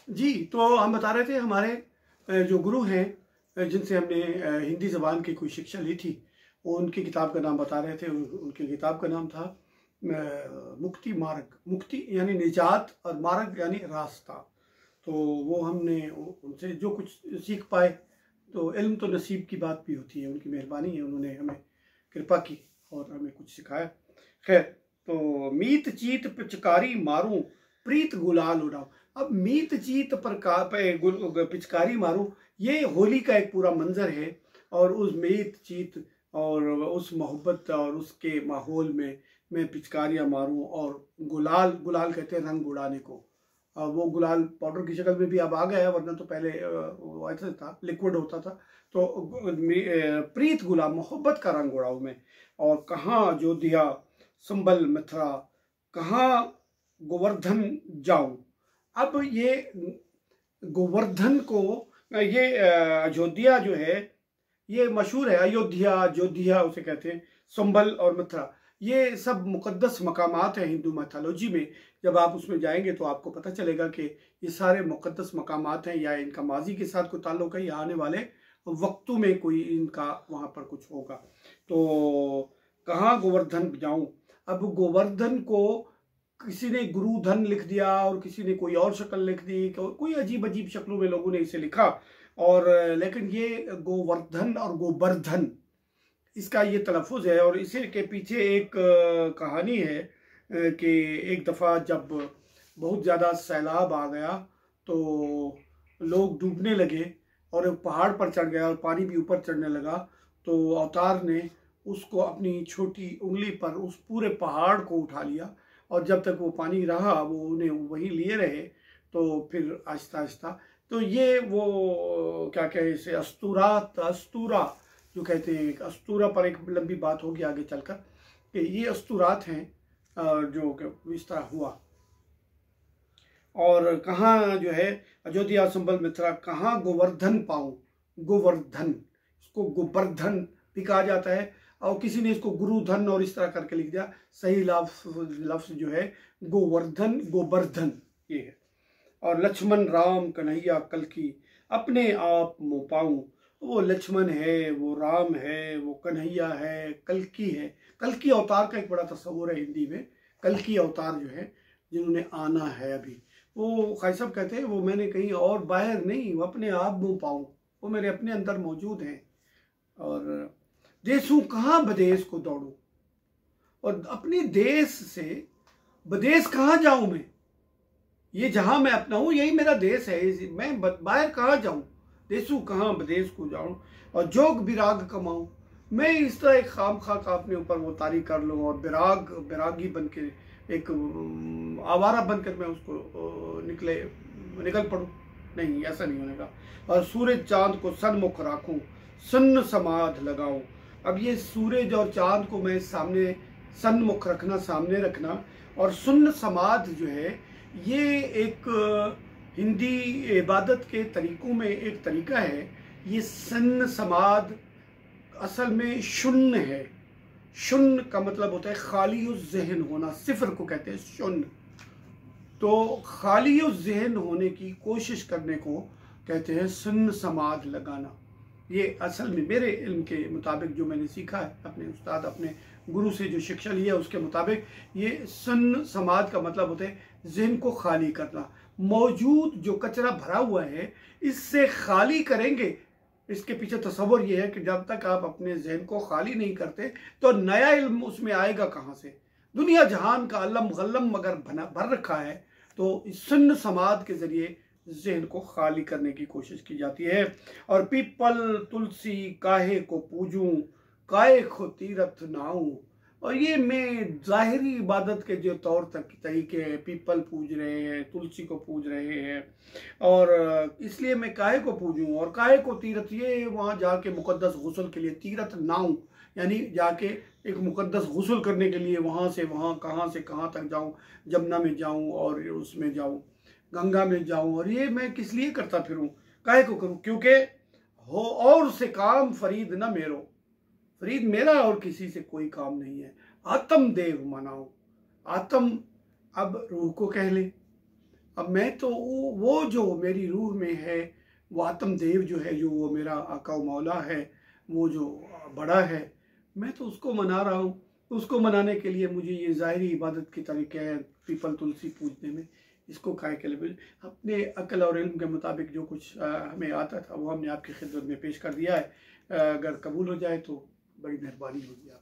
जी, तो हम बता रहे थे हमारे जो गुरु हैं जिनसे हमने हिंदी ज़बान की कोई शिक्षा ली थी, वो उनकी किताब का नाम बता रहे थे। उनकी किताब का नाम था मुक्ति मार्ग। मुक्ति यानी निजात और मार्ग यानी रास्ता। तो वो हमने उनसे जो कुछ सीख पाए। तो इल्म तो नसीब की बात भी होती है, उनकी मेहरबानी है, उन्होंने हमें कृपा की और हमें कुछ सिखाया। खैर, तो मीत चीत पिचकारी मारूं प्रीत गुलाल उड़ाऊं। अब मीत चीत पर पिचकारी मारूं, ये होली का एक पूरा मंजर है। और उस मीत चीत और उस मोहब्बत और उसके माहौल में मैं पिचकारियां मारूं। और गुलाल, गुलाल कहते हैं रंग उड़ाने को। वो गुलाल पाउडर की शक्ल में भी अब आ गया है, वरना तो पहले ऐसा था, लिक्विड होता था। तो प्रीत गुलाल, मोहब्बत का रंग उड़ाऊं मैं। और कहाँ अयोध्या संबल मथुरा, कहाँ गोवर्धन जाऊं। अब ये गोवर्धन को, ये अयोध्या जो है ये मशहूर है। अयोध्या, अयोध्या उसे कहते हैं। संबल और मथुरा ये सब मुकद्दस मकामात हैं हिंदू मैथोलॉजी में। जब आप उसमें जाएंगे तो आपको पता चलेगा कि ये सारे मुकद्दस मकामात हैं, या इनका माजी के साथ कोई ताल्लुक है, या आने वाले वक्तों में कोई इनका वहाँ पर कुछ होगा। तो कहाँ गोवर्धन जाऊं। अब गोवर्धन को किसी ने गुरुधन लिख दिया और किसी ने कोई और शक्ल लिख दी, कोई अजीब अजीब शक्लों में लोगों ने इसे लिखा। और लेकिन ये गोवर्धन और गोवर्धन इसका ये तलफ़ुज़ है। और इसी के पीछे एक कहानी है कि एक दफ़ा जब बहुत ज़्यादा सैलाब आ गया तो लोग डूबने लगे और पहाड़ पर चढ़ गया और पानी भी ऊपर चढ़ने लगा। तो अवतार ने उसको अपनी छोटी उंगली पर उस पूरे पहाड़ को उठा लिया, और जब तक वो पानी रहा वो उन्हें वहीं लिए रहे। तो फिर आहिस्ता आहिस्ता, तो ये वो क्या कहे इसे, अस्तूरा जो कहते हैं। अस्तूरा पर एक लंबी बात होगी आगे चलकर कि ये अस्तूरात हैं जो इस तरह हुआ। और कहाँ जो है अयोध्या संबल मथुरा, कहाँ गोवर्धन पाऊं। गोवर्धन, इसको गोवर्धन भी कहा जाता है, और किसी ने इसको गुरुधन और इस तरह करके लिख दिया। सही लफ्ज जो है गोवर्धन, गोवर्धन ये है। और लक्ष्मण राम कन्हैया कल्कि, अपने आप मुँह पाऊं। वो लक्ष्मण है, वो राम है, वो कन्हैया है, कल्कि है। कल्कि अवतार का एक बड़ा तस्वुर है हिंदी में। कल्कि अवतार जो है जिन्होंने आना है अभी, वो खाई साहब कहते हैं वो मैंने कहीं और बाहर नहीं, वो अपने आप मुँह पाऊं, वो मेरे अपने अंदर मौजूद हैं। और देशों कहाँ बदेश को दौड़ूं, और अपने देश से बदेश कहाँ जाऊं मैं। ये जहां मैं अपना हूं यही मेरा देश है, मैं बाहर कहाँ जाऊं। देशों कहाँ बदेश को जाऊं और जोग विराग कमाऊं। मैं इस तरह एक खाम खा का अपने ऊपर वो तारी कर लूँ और विरागी बन के, एक आवारा बनकर मैं उसको निकल पड़ूं। नहीं, ऐसा नहीं होने का। और सूरज चांद को सन्मुख राखूं, सुन्न समाध लगाऊं। अब ये सूरज और चांद को मैं सामने सन्मुख रखना, सामने रखना, और सुन्न समाध जो है ये एक हिंदी इबादत के तरीकों में एक तरीका है। ये सन्न समाध असल में शून्य है। शून्य का मतलब होता है खाली उस जहन होना, सिफर को कहते हैं शून्य। तो खाली उस जहन होने की कोशिश करने को कहते हैं सुन्न समाध लगाना। ये असल में मेरे इल्म के मुताबिक जो मैंने सीखा है अपने उस्ताद, अपने गुरु से जो शिक्षा ली है उसके मुताबिक, ये सुन्न समाध का मतलब होता है जहन को खाली करना। मौजूद जो कचरा भरा हुआ है इससे खाली करेंगे। इसके पीछे तस्वर ये है कि जब तक आप अपने जहन को खाली नहीं करते तो नया इल्म उसमें आएगा कहाँ से। दुनिया जहान का अलम गल्लम मगर भर रखा है, तो इस सुन्न समाध के जरिए जहन को खाली करने की कोशिश की जाती है। और पीपल तुलसी काहे को पूजूं, काहे को तीरथ नाऊं। और ये मैं ज़ाहिरी इबादत के जो तौर तक तरीके हैं, पीपल पूज रहे हैं, तुलसी को पूज रहे हैं, और इसलिए मैं काहे को पूजूं और काहे को तीरथ, ये वहाँ जाके मुकद्दस गुस्ल के लिए तीरथ नाऊं, यानी जाके एक मुकद्दस गुस्ल करने के लिए वहाँ से वहाँ, कहाँ से कहाँ तक जाऊँ, जमुना में जाऊँ और उसमें जाऊँ, गंगा में जाऊं। और ये मैं किस लिए करता फिरूं, काहे को करूं, क्योंकि हो और से काम फरीद न मेरो, फरीद मेरा और किसी से कोई काम नहीं है। आत्म देव मनाओ। आत्म अब रूह को कह ले, अब मैं तो वो जो मेरी रूह में है, वो आत्मदेव जो है, जो वो मेरा आका मौला है, वो जो बड़ा है, मैं तो उसको मना रहा हूँ। उसको मनाने के लिए मुझे ये ज़ाहिरी इबादत के तरीके हैं, पीपल तुलसी पूजने में, इसको काय के लिए अपने अक्ल और इल्म के मुताबिक जो कुछ हमें आता था वो हमने आपकी खिदमत में पेश कर दिया है। अगर कबूल हो जाए तो बड़ी मेहरबानी होगी आप।